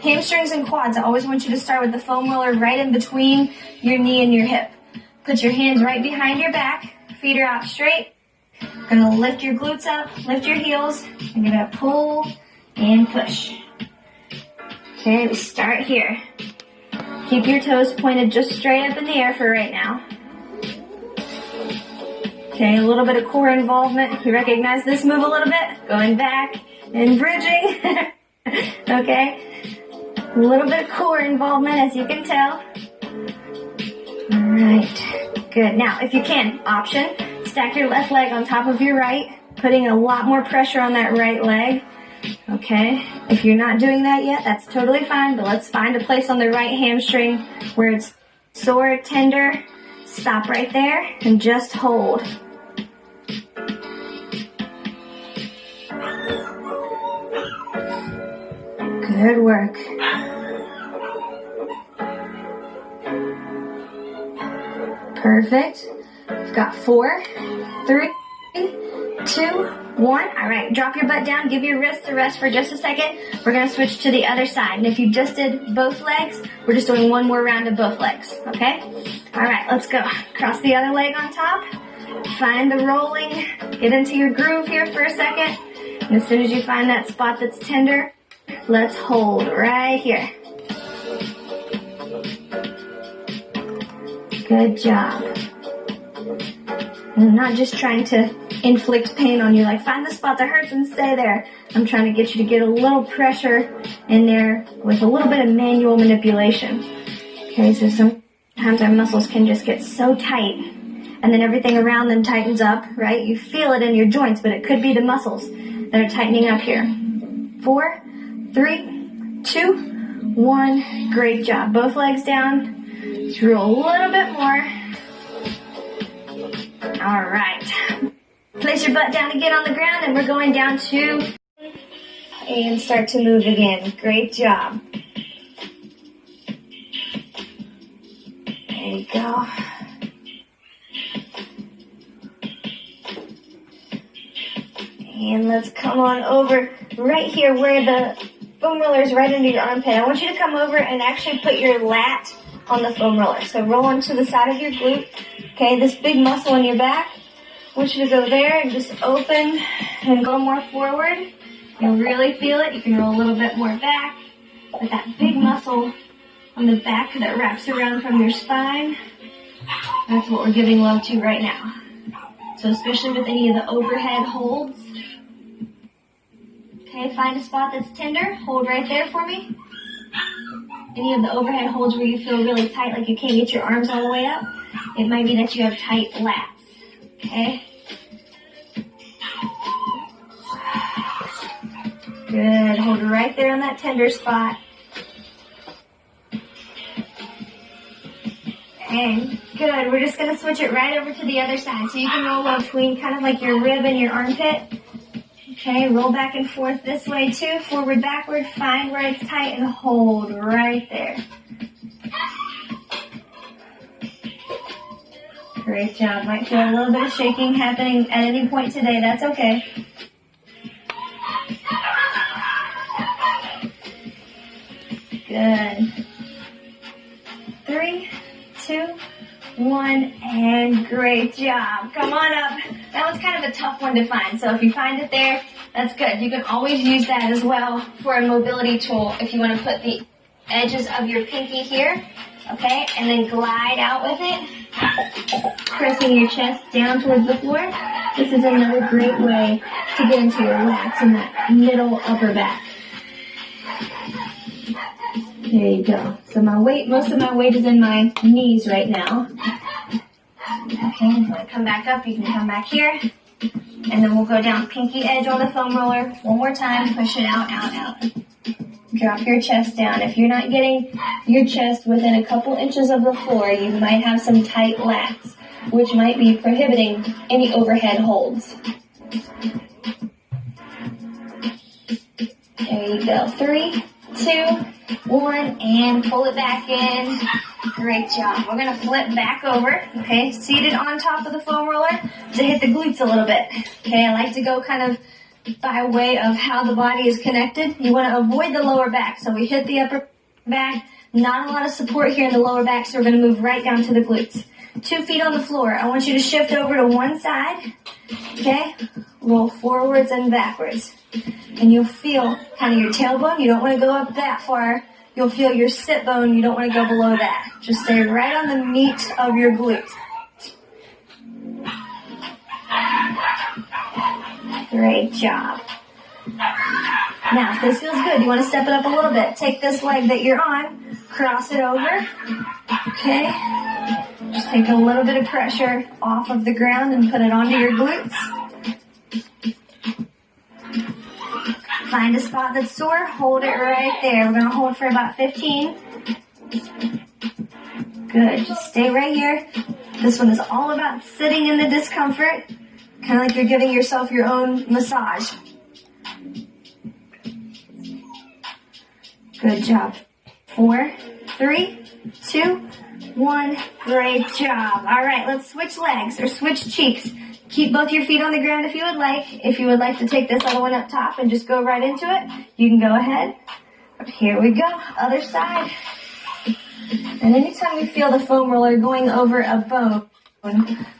Hamstrings and quads, I always want you to start with the foam roller right in between your knee and your hip. Put your hands right behind your back, feet are out straight. Gonna lift your glutes up, lift your heels, and you're gonna pull and push. Okay, we start here. Keep your toes pointed just straight up in the air for right now. Okay, a little bit of core involvement. You recognize this move a little bit? Going back and bridging. Okay, a little bit of core involvement, as you can tell. All right, good. Now, if you can, option, stack your left leg on top of your right, putting a lot more pressure on that right leg. Okay, if you're not doing that yet, that's totally fine, but let's find a place on the right hamstring where it's sore, tender. Stop right there and just hold. Good work. Perfect. We've got 4, 3, 2, 1. All right, drop your butt down. Give your wrists a rest for just a second. We're going to switch to the other side. And if you just did both legs, we're just doing one more round of both legs, okay? All right, let's go. Cross the other leg on top. Find the rolling. Get into your groove here for a second. And as soon as you find that spot that's tender, let's hold right here. Good job. I'm not just trying to inflict pain on you, like find the spot that hurts and stay there. I'm trying to get you to get a little pressure in there with a little bit of manual manipulation. Okay, so sometimes our muscles can just get so tight and then everything around them tightens up, right? You feel it in your joints, but it could be the muscles that are tightening up here. 4, 3, 2, 1. Great job. Both legs down. Let's roll a little bit more. All right. Place your butt down again on the ground, and we're going down 2 and start to move again. Great job. There you go. And let's come on over right here where the foam roller is right under your armpit. I want you to come over and actually put your lat on the foam roller. So roll onto the side of your glute. Okay, this big muscle in your back. I want you to go there and just open and go more forward. You'll really feel it. You can roll a little bit more back. But that big muscle on the back that wraps around from your spine, that's what we're giving love to right now. So especially with any of the overhead holds. Okay, find a spot that's tender. Hold right there for me. Any of the overhead holds where you feel really tight, like you can't get your arms all the way up, it might be that you have tight lats. Okay? Good. Hold right there on that tender spot. And good. We're just going to switch it right over to the other side. So you can roll between kind of like your rib and your armpit. Okay, roll back and forth this way too. Forward, backward. Find where it's tight and hold right there. Great job. Might feel a little bit of shaking happening at any point today. That's okay. Good. 3, 2, 1, and great job. Come on up. That was kind of a tough one to find, so if you find it there, that's good. You can always use that as well for a mobility tool if you want to put the edges of your pinky here, okay, and then glide out with it, pressing your chest down towards the floor. This is another great way to get into your lats and that middle upper back. There you go. So most of my weight is in my knees right now. Okay, if you want to come back up, you can come back here. And then we'll go down pinky edge on the foam roller. One more time, push it out, out, out. Drop your chest down. If you're not getting your chest within a couple inches of the floor, you might have some tight lats, which might be prohibiting any overhead holds. There you go. 3, 2, 1, and pull it back in. Great job. We're going to flip back over, okay, seated on top of the foam roller to hit the glutes a little bit. Okay, I like to go kind of by way of how the body is connected. You want to avoid the lower back. So we hit the upper back, not a lot of support here in the lower back, so we're going to move right down to the glutes. 2 feet on the floor. I want you to shift over to one side, okay? Roll forwards and backwards. And you'll feel kind of your tailbone. You don't want to go up that far. You'll feel your sit bone. You don't want to go below that. Just stay right on the meat of your glutes. Great job. Now, if this feels good, you want to step it up a little bit. Take this leg that you're on, cross it over, okay? Just take a little bit of pressure off of the ground and put it onto your glutes. Find a spot that's sore, hold it right there. We're going to hold for about 15. Good, just stay right here. This one is all about sitting in the discomfort, kind of like you're giving yourself your own massage. Good job. 4, 3, 2, 1. Great job. All right, let's switch legs or switch cheeks. Keep both your feet on the ground if you would like. If you would like to take this other one up top and just go right into it, you can go ahead. Here we go. Other side. And anytime you feel the foam roller going over a bone,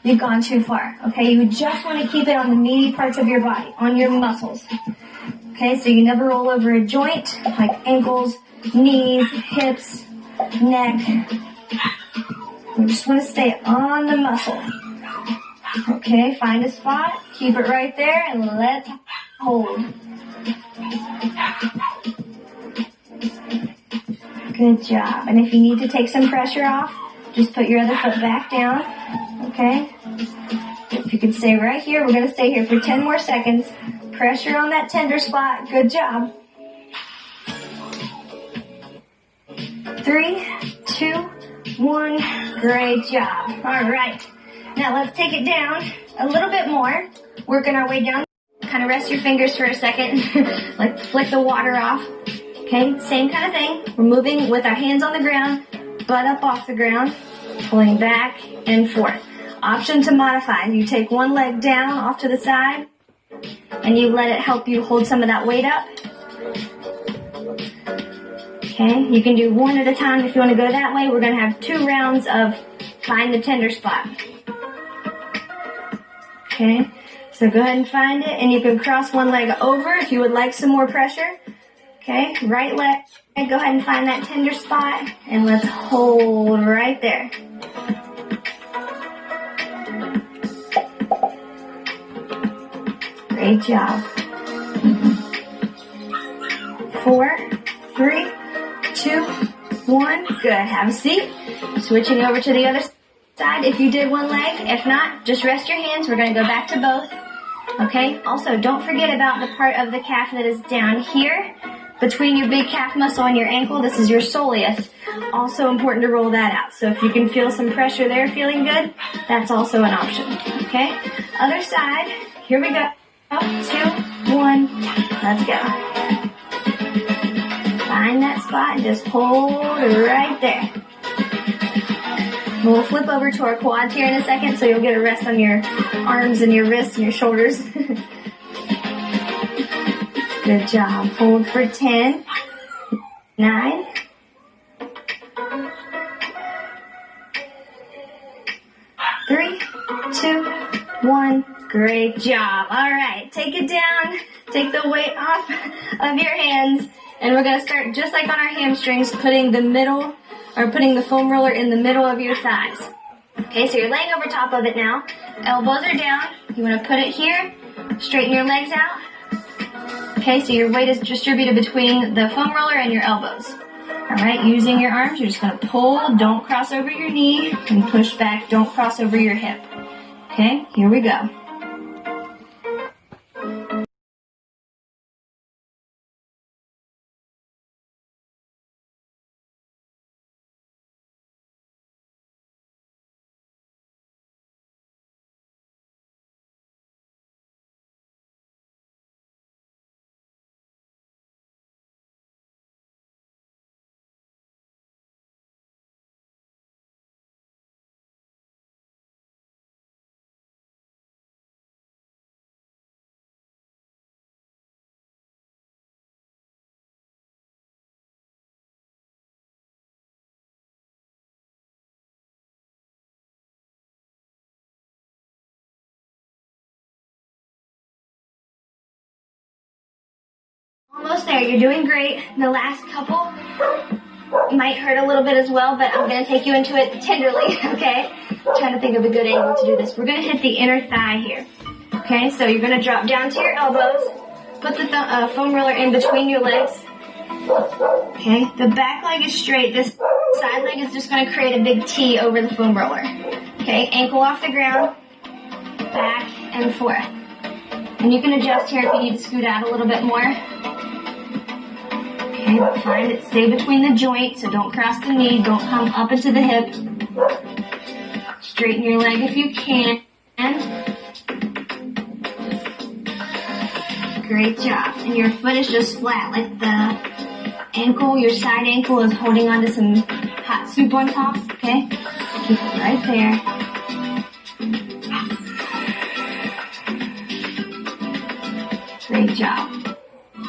you've gone too far. Okay, you just want to keep it on the meaty parts of your body, on your muscles. Okay, so you never roll over a joint, like ankles, knees, hips, neck. You just want to stay on the muscle. Okay, find a spot, keep it right there, and let's hold. Good job. And if you need to take some pressure off, just put your other foot back down. Okay? If you can stay right here, we're going to stay here for 10 more seconds. Pressure on that tender spot. Good job. 3, 2, 1. Great job. All right. Now let's take it down a little bit more. Working our way down. Kind of rest your fingers for a second. Like flick the water off. Okay, same kind of thing. We're moving with our hands on the ground, butt up off the ground, pulling back and forth. Option to modify. You take one leg down off to the side, and you let it help you hold some of that weight up. Okay, you can do one at a time if you want to go that way. We're going to have 2 rounds of find the tender spot. Okay, so go ahead and find it, and you can cross one leg over if you would like some more pressure. Okay, right leg, go ahead and find that tender spot, and let's hold right there. Great job. 4, 3, 2, 1. Good, have a seat. Switching over to the other side if you did one leg. If not, just rest your hands. We're going to go back to both. Okay, also don't forget about the part of the calf that is down here. Between your big calf muscle and your ankle, this is your soleus. Also important to roll that out. So if you can feel some pressure there, feeling good, that's also an option. Okay? Other side. Here we go. 2, 1. Let's go. Find that spot and just hold right there. We'll flip over to our quads here in a second, so you'll get a rest on your arms and your wrists and your shoulders. Good job. Hold for 10, 9, 3, 2, 1. Great job. All right, take it down. Take the weight off of your hands, and we're going to start just like on our hamstrings, putting the foam roller in the middle of your thighs. Okay, so you're laying over top of it now. Elbows are down. You want to put it here. Straighten your legs out. Okay, so your weight is distributed between the foam roller and your elbows. Alright, using your arms, you're just going to pull, don't cross over your knee, and push back, don't cross over your hip. Okay, here we go. almost there. You're doing great. The last couple might hurt a little bit as well, but I'm going to take you into it tenderly, okay? I'm trying to think of a good angle to do this. We're going to hit the inner thigh here, okay? So you're going to drop down to your elbows, put the foam roller in between your legs, okay? The back leg is straight. This side leg is just going to create a big T over the foam roller, okay? Ankle off the ground, back and forth. And you can adjust here if you need to scoot out a little bit more. Okay, find it, stay between the joint, so don't cross the knee, don't come up into the hip. Straighten your leg if you can. Great job. And your foot is just flat, like the ankle, your side ankle is holding onto some hot soup on top, okay? Keep it right there. Great job.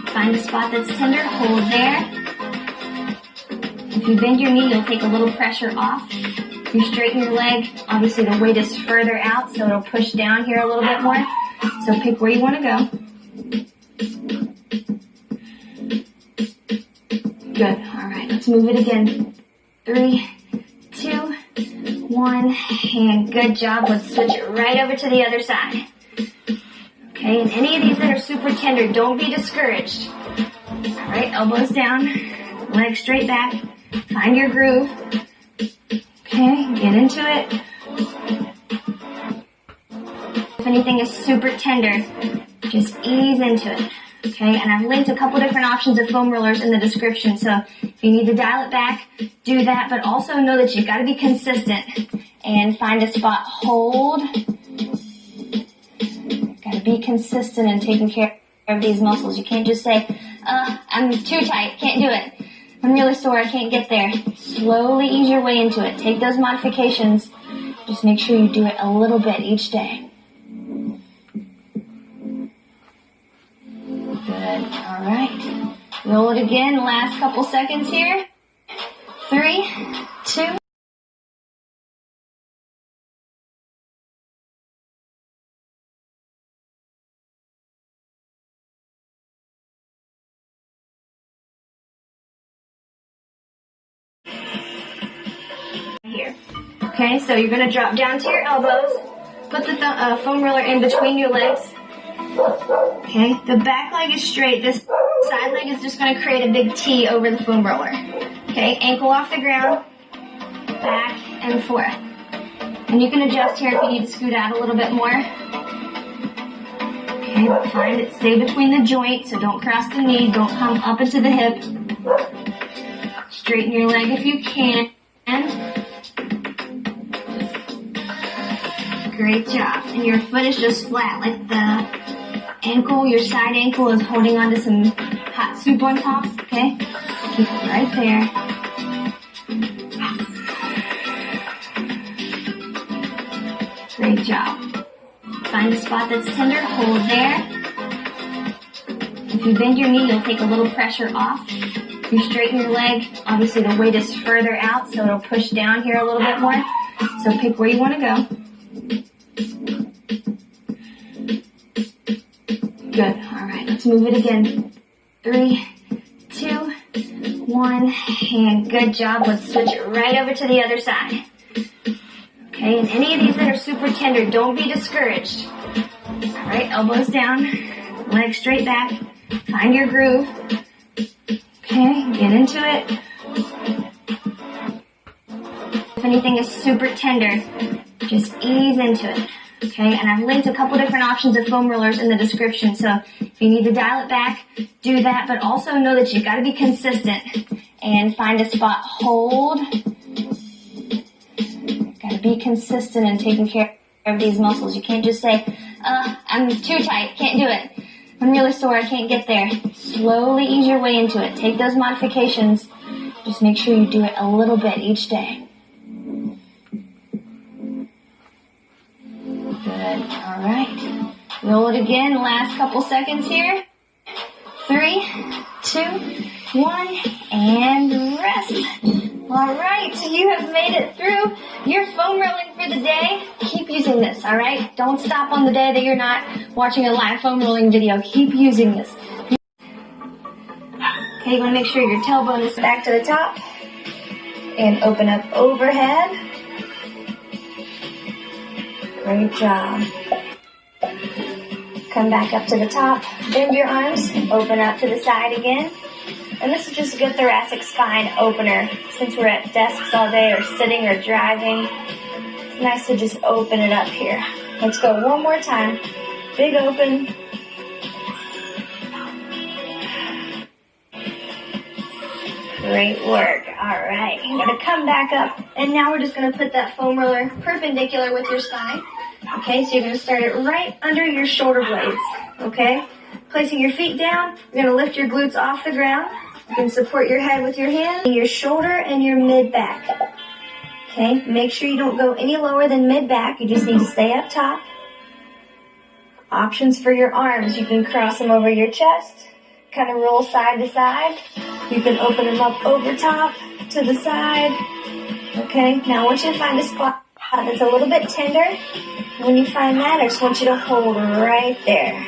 Find a spot that's tender, hold there. If you bend your knee, you'll take a little pressure off. If you straighten your leg, obviously the weight is further out, so it'll push down here a little bit more. So pick where you want to go. Good. All right, let's move it again. 3, 2, 1, and good job. Let's switch it right over to the other side. Okay, and any of these that are super tender, don't be discouraged. All right, elbows down, legs straight back, find your groove. Okay, get into it. If anything is super tender, just ease into it. Okay, and I've linked a couple different options of foam rollers in the description, so if you need to dial it back, do that, but also know that you've got to be consistent and find a spot, hold. Gotta be consistent in taking care of these muscles. You can't just say, I'm too tight, can't do it. I'm really sore, I can't get there. Slowly ease your way into it. Take those modifications. Just make sure you do it a little bit each day. Good, all right. Roll it again, last couple seconds here. 3, 2, here. Okay, so you're going to drop down to your elbows, put the foam roller in between your legs. Okay, the back leg is straight. This side leg is just going to create a big T over the foam roller. Okay, ankle off the ground, back and forth. And you can adjust here if you need to scoot out a little bit more. Okay, find it, stay between the joint, so don't cross the knee, don't come up into the hip. Straighten your leg if you can. Great job. And your foot is just flat, like the ankle, your side ankle is holding onto some hot soup on top, okay? Keep it right there. Great job. Find a spot that's tender, hold there. If you bend your knee, you'll take a little pressure off. If you straighten your leg, obviously the weight is further out, so it'll push down here a little bit more. So pick where you want to go. Good. All right, let's move it again. 3, 2, 1, and good job. Let's switch it right over to the other side. Okay, and any of these that are super tender, don't be discouraged. All right, elbows down, legs straight back, find your groove. Okay, get into it. If anything is super tender, just ease into it. Okay, and I've linked a couple different options of foam rollers in the description, so if you need to dial it back, do that, but also know that you've got to be consistent and find a spot, hold. Got to be consistent in taking care of these muscles. You can't just say, I'm too tight, can't do it. I'm really sore, I can't get there. Slowly ease your way into it. Take those modifications. Just make sure you do it a little bit each day. Good. All right. Roll it again. Last couple seconds here. 3, 2, 1, and rest. All right. You have made it through your foam rolling for the day. Keep using this, all right? Don't stop on the day that you're not watching a live foam rolling video. Keep using this. Okay, you want to make sure your tailbone is back to the top. And open up overhead. Great job. Come back up to the top. Bend your arms. Open up to the side again. And this is just a good thoracic spine opener. Since we're at desks all day or sitting or driving, it's nice to just open it up here. Let's go one more time. Big open. Great work. All right. You're going to come back up. And now we're just going to put that foam roller perpendicular with your spine. Okay, so you're going to start it right under your shoulder blades. Okay? Placing your feet down, you're going to lift your glutes off the ground. You can support your head with your hand, your shoulder, and your mid-back. Okay, make sure you don't go any lower than mid-back. You just need to stay up top. Options for your arms. You can cross them over your chest, kind of roll side to side. You can open them up over top, to the side. Okay, now I want you to find a spot that's a little bit tender. When you find that, I just want you to hold right there.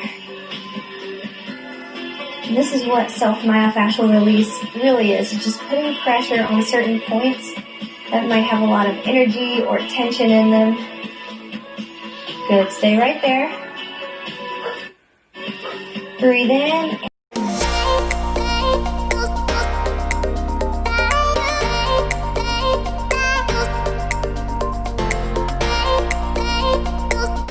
This is what self-myofascial release really is. It's just putting pressure on certain points that might have a lot of energy or tension in them. Good. Stay right there. Breathe in.